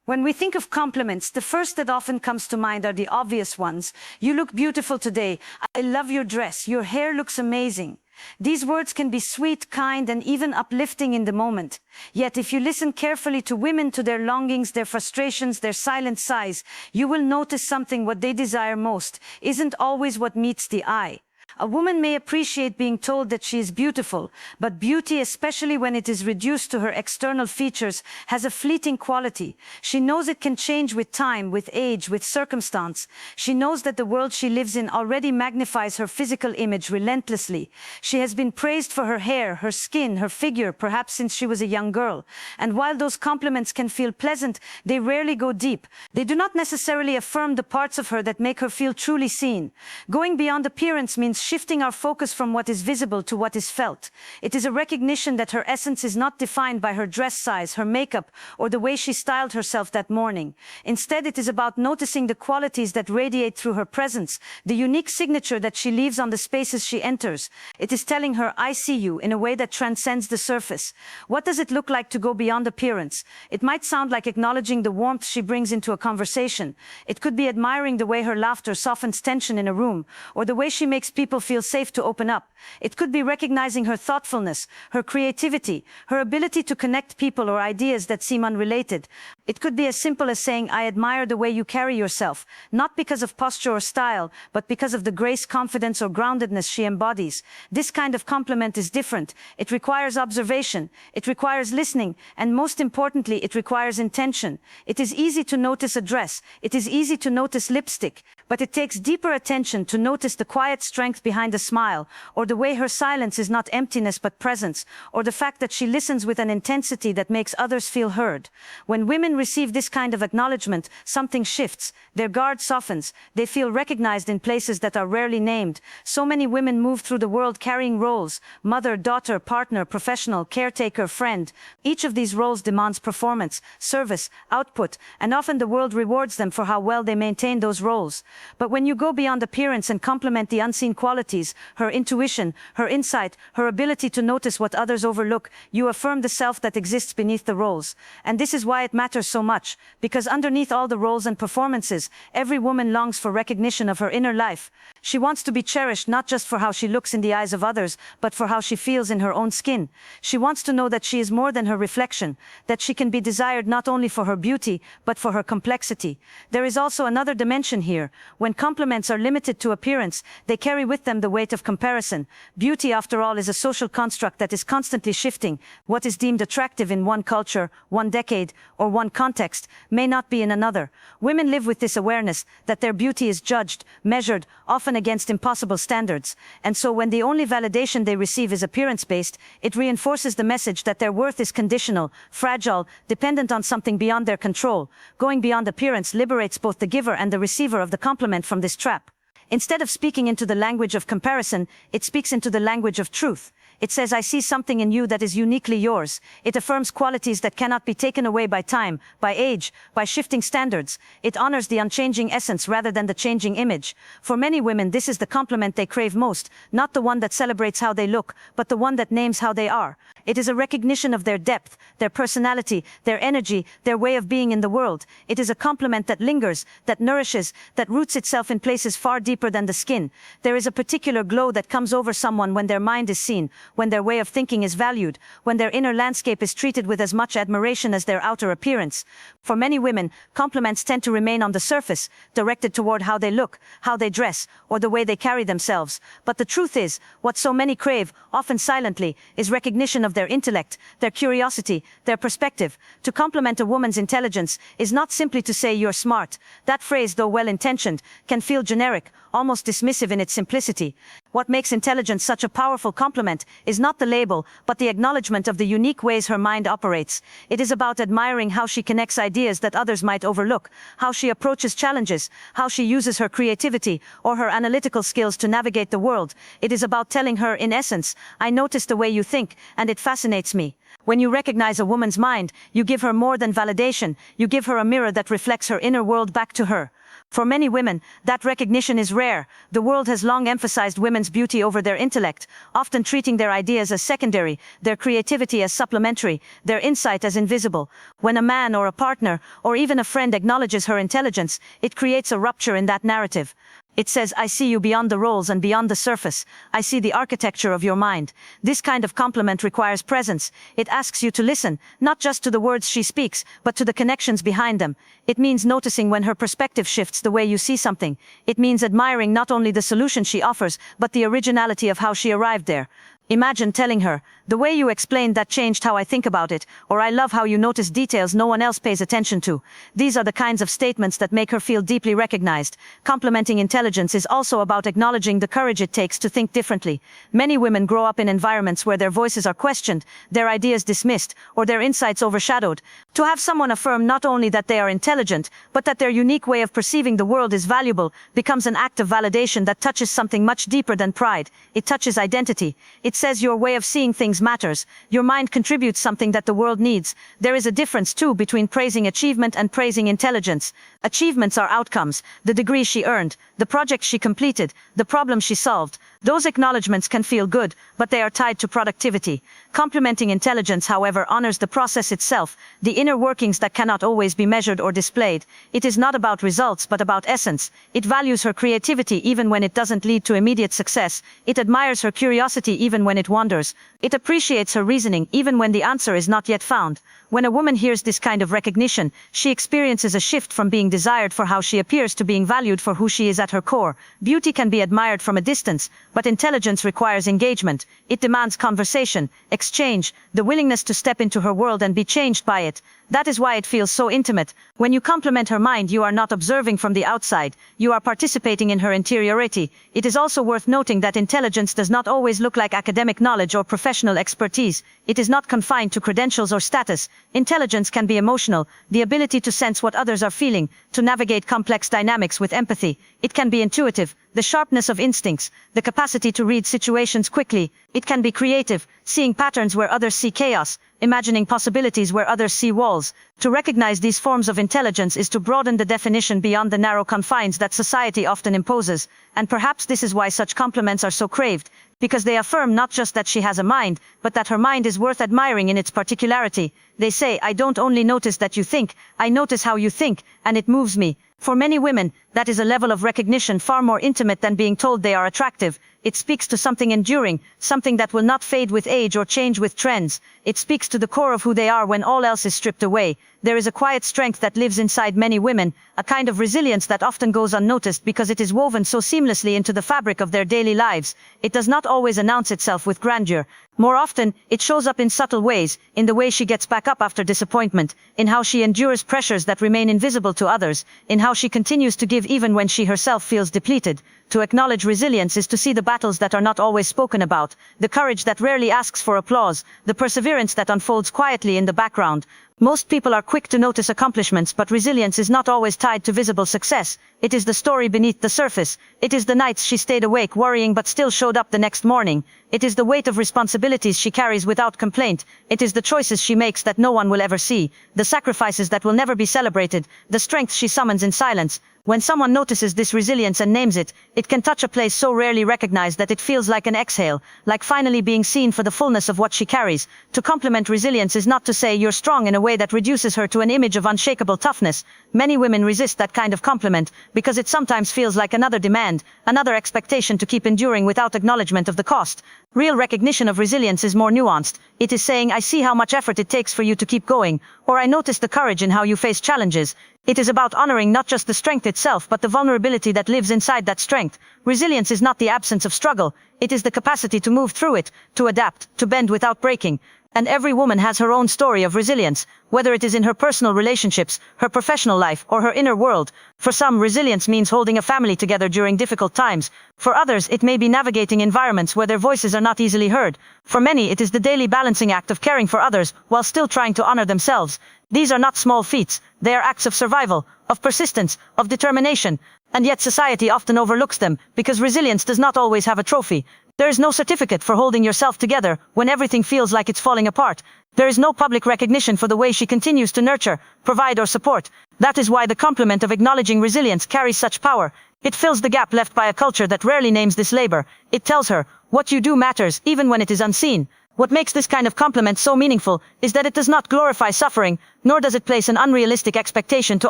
When we think of compliments, the first that often comes to mind are the obvious ones. You look beautiful today. I love your dress. Your hair looks amazing. These words can be sweet, kind, and even uplifting in the moment. Yet if you listen carefully to women, to their longings, their frustrations, their silent sighs, you will notice something. What they desire most isn't always what meets the eye. A woman may appreciate being told that she is beautiful, but beauty, especially when it is reduced to her external features, has a fleeting quality. She knows it can change with time, with age, with circumstance. She knows that the world she lives in already magnifies her physical image relentlessly. She has been praised for her hair, her skin, her figure, perhaps since she was a young girl. And while those compliments can feel pleasant, they rarely go deep. They do not necessarily affirm the parts of her that make her feel truly seen. Going beyond appearance means shifting our focus from what is visible to what is felt. It is a recognition that her essence is not defined by her dress size, her makeup, or the way she styled herself that morning. Instead, it is about noticing the qualities that radiate through her presence, the unique signature that she leaves on the spaces she enters. It is telling her, "I see you," in a way that transcends the surface. What does it look like to go beyond appearance? It might sound like acknowledging the warmth she brings into a conversation. It could be admiring the way her laughter softens tension in a room, or the way she makes people feel safe to open up. It could be recognizing her thoughtfulness, her creativity, her ability to connect people or ideas that seem unrelated. It could be as simple as saying, "I admire the way you carry yourself," not because of posture or style, but because of the grace, confidence, or groundedness she embodies. This kind of compliment is different. It requires observation, it requires listening, and most importantly, it requires intention. It is easy to notice a dress, it is easy to notice lipstick, but it takes deeper attention to notice the quiet strength behind a smile, or the way her silence is not emptiness but presence, or the fact that she listens with an intensity that makes others feel heard. When women receive this kind of acknowledgement, something shifts. Their guard softens. They feel recognized in places that are rarely named. So many women move through the world carrying roles: mother, daughter, partner, professional, caretaker, friend. Each of these roles demands performance, service, output, and often the world rewards them for how well they maintain those roles. But when you go beyond appearance and compliment the unseen qualities, her intuition, her insight, her ability to notice what others overlook, you affirm the self that exists beneath the roles. And this is why it matters so much, because underneath all the roles and performances, every woman longs for recognition of her inner life. She wants to be cherished not just for how she looks in the eyes of others, but for how she feels in her own skin. She wants to know that she is more than her reflection, that she can be desired not only for her beauty, but for her complexity. There is also another dimension here. When compliments are limited to appearance, they carry with them the weight of comparison. Beauty, after all, is a social construct that is constantly shifting. What is deemed attractive in one culture, one decade, or one context may not be in another. Women live with this awareness that their beauty is judged, measured, often against impossible standards. And so when the only validation they receive is appearance-based, it reinforces the message that their worth is conditional, fragile, dependent on something beyond their control. Going beyond appearance liberates both the giver and the receiver of the compliment from this trap. Instead of speaking into the language of comparison, it speaks into the language of truth. It says, "I see something in you that is uniquely yours." It affirms qualities that cannot be taken away by time, by age, by shifting standards. It honors the unchanging essence rather than the changing image. For many women, this is the compliment they crave most, not the one that celebrates how they look, but the one that names how they are. It is a recognition of their depth, their personality, their energy, their way of being in the world. It is a compliment that lingers, that nourishes, that roots itself in places far deeper than the skin. There is a particular glow that comes over someone when their mind is seen, when their way of thinking is valued, when their inner landscape is treated with as much admiration as their outer appearance. For many women, compliments tend to remain on the surface, directed toward how they look, how they dress, or the way they carry themselves. But the truth is, what so many crave, often silently, is recognition of their intellect, their curiosity, their perspective. To compliment a woman's intelligence is not simply to say "you're smart." That phrase, though well-intentioned, can feel generic, almost dismissive in its simplicity. What makes intelligence such a powerful compliment is not the label, but the acknowledgement of the unique ways her mind operates. It is about admiring how she connects ideas that others might overlook, how she approaches challenges, how she uses her creativity or her analytical skills to navigate the world. It is about telling her, in essence, "I notice the way you think, and it fascinates me." When you recognize a woman's mind, you give her more than validation, you give her a mirror that reflects her inner world back to her. For many women, that recognition is rare. The world has long emphasized women's beauty over their intellect, often treating their ideas as secondary, their creativity as supplementary, their insight as invisible. When a man or a partner, or even a friend acknowledges her intelligence, it creates a rupture in that narrative. It says, I see you beyond the roles and beyond the surface. I see the architecture of your mind. This kind of compliment requires presence. It asks you to listen, not just to the words she speaks, but to the connections behind them. It means noticing when her perspective shifts the way you see something. It means admiring not only the solution she offers, but the originality of how she arrived there. Imagine telling her, the way you explained that changed how I think about it, or I love how you notice details no one else pays attention to. These are the kinds of statements that make her feel deeply recognized. Complimenting intelligence is also about acknowledging the courage it takes to think differently. Many women grow up in environments where their voices are questioned, their ideas dismissed, or their insights overshadowed. To have someone affirm not only that they are intelligent, but that their unique way of perceiving the world is valuable, becomes an act of validation that touches something much deeper than pride. It touches identity. It says your way of seeing things matters. Your mind contributes something that the world needs. There is a difference, too, between praising achievement and praising intelligence. Achievements are outcomes, the degree she earned, the project she completed, the problem she solved. Those acknowledgements can feel good, but they are tied to productivity. Complimenting intelligence, however, honors the process itself, the inner workings that cannot always be measured or displayed. It is not about results, but about essence. It values her creativity even when it doesn't lead to immediate success. It admires her curiosity even when it wanders. It appreciates her reasoning even when the answer is not yet found. When a woman hears this kind of recognition, she experiences a shift from being desired for how she appears to being valued for who she is at her core. Beauty can be admired from a distance, but intelligence requires engagement. It demands conversation, exchange, the willingness to step into her world and be changed by it. That is why it feels so intimate. When you compliment her mind, you are not observing from the outside. You are participating in her interiority. It is also worth noting that intelligence does not always look like academic knowledge or professional expertise. It is not confined to credentials or status. Intelligence can be emotional, the ability to sense what others are feeling, to navigate complex dynamics with empathy. It can be intuitive, the sharpness of instincts, the capacity to read situations quickly. It can be creative, seeing patterns where others see chaos, imagining possibilities where others see walls. To recognize these forms of intelligence is to broaden the definition beyond the narrow confines that society often imposes, and perhaps this is why such compliments are so craved, because they affirm not just that she has a mind, but that her mind is worth admiring in its particularity. They say, I don't only notice that you think, I notice how you think, and it moves me. For many women, that is a level of recognition far more intimate than being told they are attractive. It speaks to something enduring, something that will not fade with age or change with trends. It speaks to the core of who they are when all else is stripped away. There is a quiet strength that lives inside many women, a kind of resilience that often goes unnoticed because it is woven so seamlessly into the fabric of their daily lives. It does not always announce itself with grandeur. More often, it shows up in subtle ways, in the way she gets back up after disappointment, in how she endures pressures that remain invisible to others, in how she continues to give even when she herself feels depleted. To acknowledge resilience is to see the battles that are not always spoken about, the courage that rarely asks for applause, the perseverance that unfolds quietly in the background. Most people are quick to notice accomplishments, but resilience is not always tied to visible success. It is the story beneath the surface. It is the nights she stayed awake worrying but still showed up the next morning. It is the weight of responsibilities she carries without complaint. It is the choices she makes that no one will ever see, the sacrifices that will never be celebrated, the strength she summons in silence. When someone notices this resilience and names it, it can touch a place so rarely recognized that it feels like an exhale, like finally being seen for the fullness of what she carries. To compliment resilience is not to say you're strong in a way that reduces her to an image of unshakable toughness. Many women resist that kind of compliment because it sometimes feels like another demand, another expectation to keep enduring without acknowledgement of the cost. Real recognition of resilience is more nuanced. It is saying, I see how much effort it takes for you to keep going, or I notice the courage in how you face challenges. It is about honoring not just the strength itself, but the vulnerability that lives inside that strength. Resilience is not the absence of struggle. It is the capacity to move through it, to adapt, to bend without breaking. And every woman has her own story of resilience, whether it is in her personal relationships, her professional life, or her inner world. For some, resilience means holding a family together during difficult times. For others, it may be navigating environments where their voices are not easily heard. For many, it is the daily balancing act of caring for others while still trying to honor themselves. These are not small feats. They are acts of survival, of persistence, of determination. And yet society often overlooks them, because resilience does not always have a trophy. There is no certificate for holding yourself together when everything feels like it's falling apart. There is no public recognition for the way she continues to nurture, provide or support. That is why the compliment of acknowledging resilience carries such power. It fills the gap left by a culture that rarely names this labor. It tells her, what you do matters, even when it is unseen. What makes this kind of compliment so meaningful is that it does not glorify suffering, nor does it place an unrealistic expectation to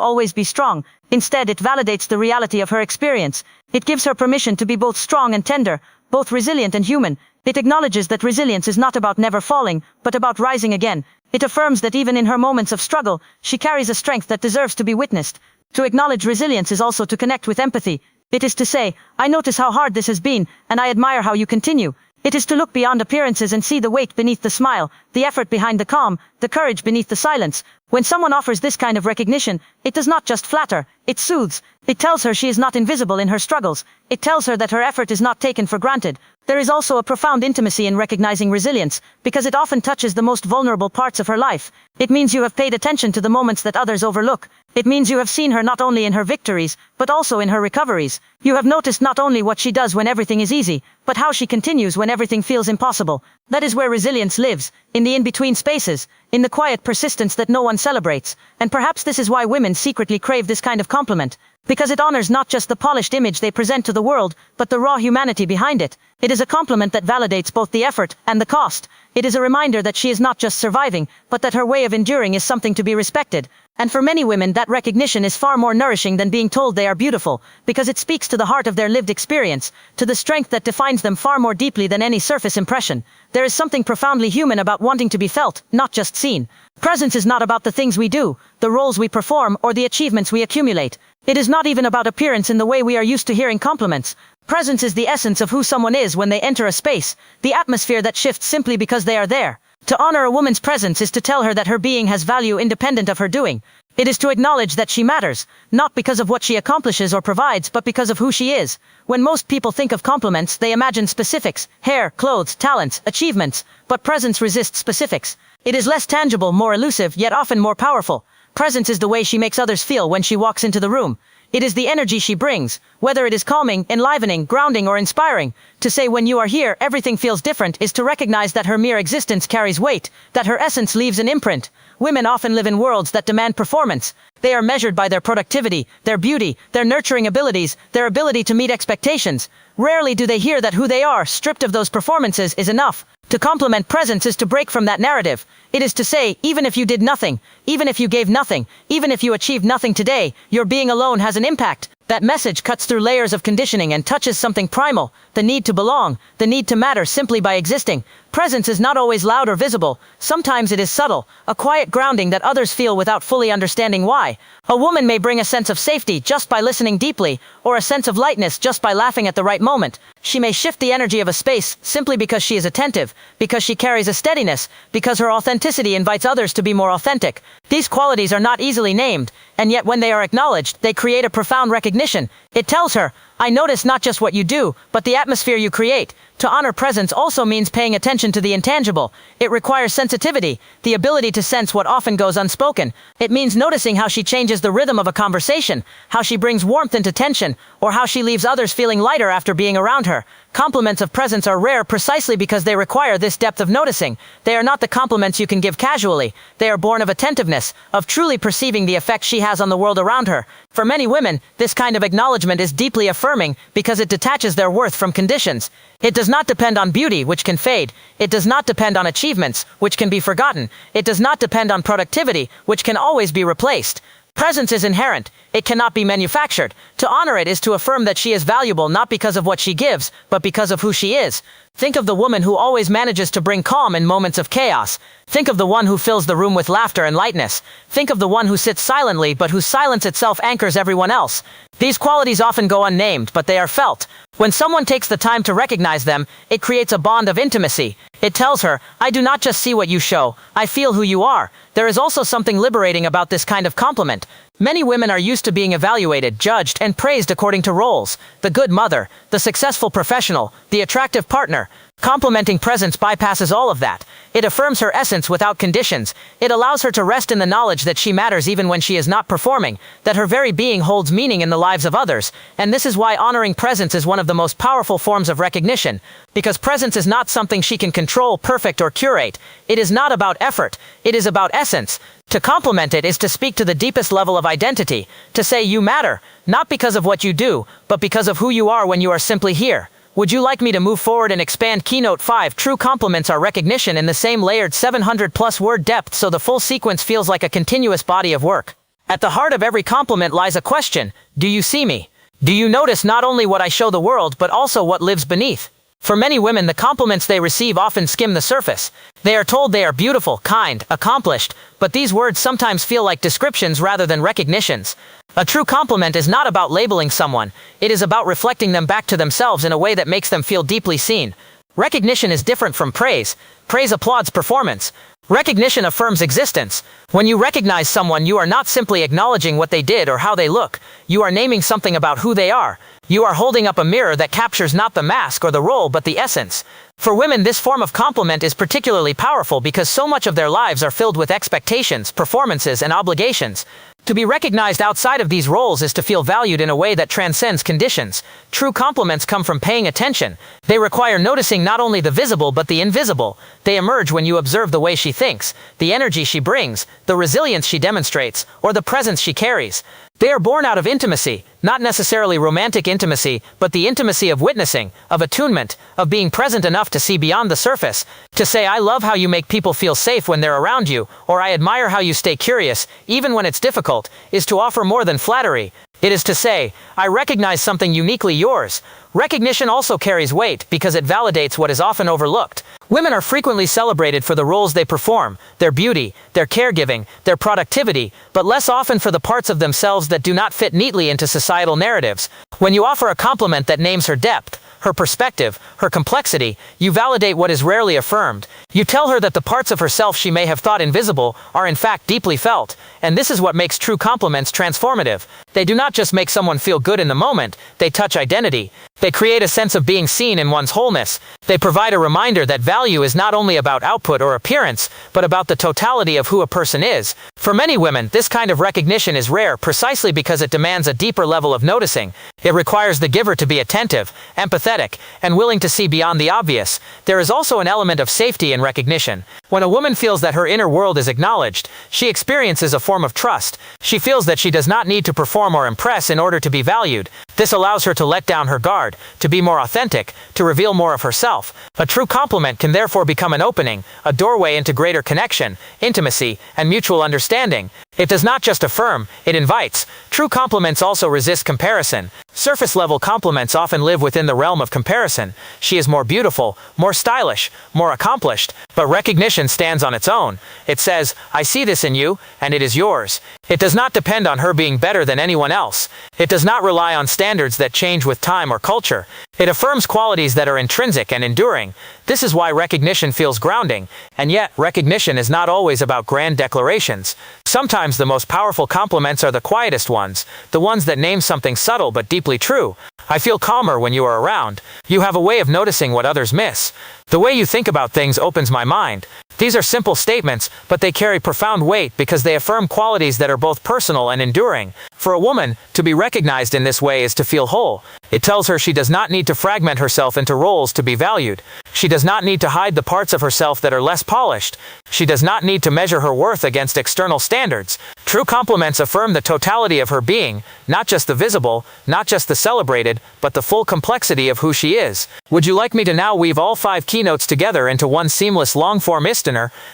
always be strong. Instead, it validates the reality of her experience. It gives her permission to be both strong and tender, both resilient and human. It acknowledges that resilience is not about never falling, but about rising again. It affirms that even in her moments of struggle, she carries a strength that deserves to be witnessed. To acknowledge resilience is also to connect with empathy. It is to say, I notice how hard this has been, and I admire how you continue. It is to look beyond appearances and see the weight beneath the smile, the effort behind the calm, the courage beneath the silence. When someone offers this kind of recognition, it does not just flatter, it soothes. It tells her she is not invisible in her struggles. It tells her that her effort is not taken for granted. There is also a profound intimacy in recognizing resilience, because it often touches the most vulnerable parts of her life. It means you have paid attention to the moments that others overlook. It means you have seen her not only in her victories, but also in her recoveries. You have noticed not only what she does when everything is easy, but how she continues when everything feels impossible. That is where resilience lives, in the in-between spaces, in the quiet persistence that no one celebrates. And perhaps this is why women secretly crave this kind of compliment. Because it honors not just the polished image they present to the world, but the raw humanity behind it. It is a compliment that validates both the effort and the cost. It is a reminder that she is not just surviving, but that her way of enduring is something to be respected. And for many women, that recognition is far more nourishing than being told they are beautiful, because it speaks to the heart of their lived experience, to the strength that defines them far more deeply than any surface impression. There is something profoundly human about wanting to be felt, not just seen. Presence is not about the things we do, the roles we perform, or the achievements we accumulate. It is not even about appearance in the way we are used to hearing compliments. Presence is the essence of who someone is when they enter a space, the atmosphere that shifts simply because they are there. To honor a woman's presence is to tell her that her being has value independent of her doing. It is to acknowledge that she matters, not because of what she accomplishes or provides, but because of who she is. When most people think of compliments, they imagine specifics, hair, clothes, talents, achievements, but presence resists specifics. It is less tangible, more elusive, yet often more powerful. Presence is the way she makes others feel when she walks into the room. It is the energy she brings, whether it is calming, enlivening, grounding, or inspiring. To say when you are here, everything feels different is to recognize that her mere existence carries weight, that her essence leaves an imprint. Women often live in worlds that demand performance. They are measured by their productivity, their beauty, their nurturing abilities, their ability to meet expectations. Rarely do they hear that who they are, stripped of those performances, is enough. To compliment presence is to break from that narrative. It is to say, even if you did nothing, even if you gave nothing, even if you achieved nothing today, your being alone has an impact. That message cuts through layers of conditioning and touches something primal, the need to belong, the need to matter simply by existing. Presence is not always loud or visible. Sometimes it is subtle, a quiet grounding that others feel without fully understanding why. A woman may bring a sense of safety just by listening deeply, or a sense of lightness just by laughing at the right moment. She may shift the energy of a space simply because she is attentive, because she carries a steadiness, because her authenticity invites others to be more authentic. These qualities are not easily named, and yet when they are acknowledged, they create a profound recognition. It tells her, I notice not just what you do, but the atmosphere you create. To honor presence also means paying attention to the intangible. It requires sensitivity, the ability to sense what often goes unspoken. It means noticing how she changes the rhythm of a conversation, how she brings warmth into tension, or how she leaves others feeling lighter after being around her. Compliments of presence are rare precisely because they require this depth of noticing. They are not the compliments you can give casually. They are born of attentiveness, of truly perceiving the effect she has on the world around her. For many women, this kind of acknowledgement is deeply affirming because it detaches their worth from conditions. It does not depend on beauty, which can fade. It does not depend on achievements, which can be forgotten. It does not depend on productivity, which can always be replaced. Presence is inherent. It cannot be manufactured. To honor it is to affirm that she is valuable not because of what she gives, but because of who she is. Think of the woman who always manages to bring calm in moments of chaos. Think of the one who fills the room with laughter and lightness. Think of the one who sits silently but whose silence itself anchors everyone else. These qualities often go unnamed, but they are felt. When someone takes the time to recognize them, it creates a bond of intimacy. It tells her, I do not just see what you show, I feel who you are. There is also something liberating about this kind of compliment. Many women are used to being evaluated, judged, and praised according to roles. The good mother, the successful professional, the attractive partner. Complimenting presence bypasses all of that. It affirms her essence without conditions. It allows her to rest in the knowledge that she matters even when she is not performing, that her very being holds meaning in the lives of others. And this is why honoring presence is one of the most powerful forms of recognition. Because presence is not something she can control, perfect, or curate. It is not about effort. It is about essence. To compliment it is to speak to the deepest level of identity. To say you matter, not because of what you do, but because of who you are when you are simply here. Would you like me to move forward and expand Keynote 5? True compliments are recognition in the same layered 700+ word depth, so the full sequence feels like a continuous body of work. At the heart of every compliment lies a question: do you see me? Do you notice not only what I show the world but also what lives beneath? For many women, the compliments they receive often skim the surface. They are told they are beautiful, kind, accomplished, but these words sometimes feel like descriptions rather than recognitions. A true compliment is not about labeling someone. It is about reflecting them back to themselves in a way that makes them feel deeply seen. Recognition is different from praise. Praise applauds performance. Recognition affirms existence. When you recognize someone, you are not simply acknowledging what they did or how they look. You are naming something about who they are. You are holding up a mirror that captures not the mask or the role but the essence. For women, this form of compliment is particularly powerful because so much of their lives are filled with expectations, performances, and obligations. To be recognized outside of these roles is to feel valued in a way that transcends conditions. True compliments come from paying attention. They require noticing not only the visible but the invisible. They emerge when you observe the way she thinks, the energy she brings, the resilience she demonstrates, or the presence she carries. They are born out of intimacy, not necessarily romantic intimacy, but the intimacy of witnessing, of attunement, of being present enough to see beyond the surface. To say, I love how you make people feel safe when they're around you, or I admire how you stay curious, even when it's difficult, is to offer more than flattery. It is to say, I recognize something uniquely yours. Recognition also carries weight because it validates what is often overlooked. Women are frequently celebrated for the roles they perform, their beauty, their caregiving, their productivity, but less often for the parts of themselves that do not fit neatly into societal narratives. When you offer a compliment that names her depth, her perspective, her complexity, you validate what is rarely affirmed. You tell her that the parts of herself she may have thought invisible are in fact deeply felt, and this is what makes true compliments transformative. They do not just make someone feel good in the moment, they touch identity. They create a sense of being seen in one's wholeness. They provide a reminder that value is not only about output or appearance, but about the totality of who a person is. For many women, this kind of recognition is rare precisely because it demands a deeper level of noticing. It requires the giver to be attentive, empathetic, and willing to see beyond the obvious. There is also an element of safety in recognition. When a woman feels that her inner world is acknowledged, she experiences a form of trust. She feels that she does not need to perform or impress in order to be valued. This allows her to let down her guard, to be more authentic, to reveal more of herself. A true compliment can therefore become an opening, a doorway into greater connection, intimacy, and mutual understanding. It does not just affirm, it invites. True compliments also resist comparison. Surface-level compliments often live within the realm of comparison. She is more beautiful, more stylish, more accomplished, but recognition stands on its own. It says, I see this in you, and it is yours. It does not depend on her being better than anyone else. It does not rely on standards that change with time or culture. It affirms qualities that are intrinsic and enduring. This is why recognition feels grounding, and yet recognition is not always about grand declarations. Sometimes the most powerful compliments are the quietest ones, the ones that name something subtle but deeply true. I feel calmer when you are around. You have a way of noticing what others miss. The way you think about things opens my mind. These are simple statements, but they carry profound weight because they affirm qualities that are both personal and enduring. For a woman, to be recognized in this way is to feel whole. It tells her she does not need to fragment herself into roles to be valued. She does not need to hide the parts of herself that are less polished. She does not need to measure her worth against external standards. True compliments affirm the totality of her being, not just the visible, not just the celebrated, but the full complexity of who she is. Would you like me to now weave all 5 keynotes together into one seamless long-form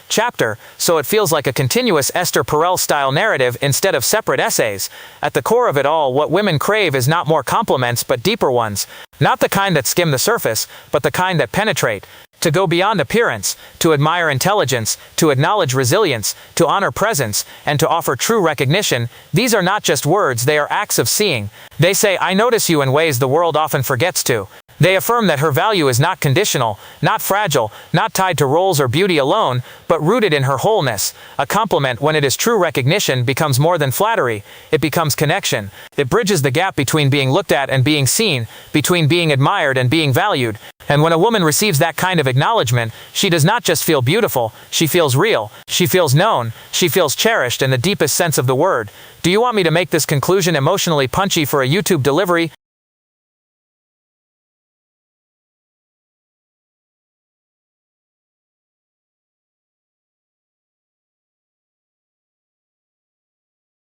chapter, so it feels like a continuous Esther Perel style narrative instead of separate essays? At the core of it all, what women crave is not more compliments but deeper ones. Not the kind that skim the surface, but the kind that penetrate. To go beyond appearance, to admire intelligence, to acknowledge resilience, to honor presence, and to offer true recognition, these are not just words, they are acts of seeing. They say, I notice you in ways the world often forgets to. They affirm that her value is not conditional, not fragile, not tied to roles or beauty alone, but rooted in her wholeness. A compliment, when it is true recognition, becomes more than flattery. It becomes connection. It bridges the gap between being looked at and being seen, between being admired and being valued. And when a woman receives that kind of acknowledgement, she does not just feel beautiful, she feels real, she feels known, she feels cherished in the deepest sense of the word. Do you want me to make this conclusion emotionally punchy for a YouTube delivery?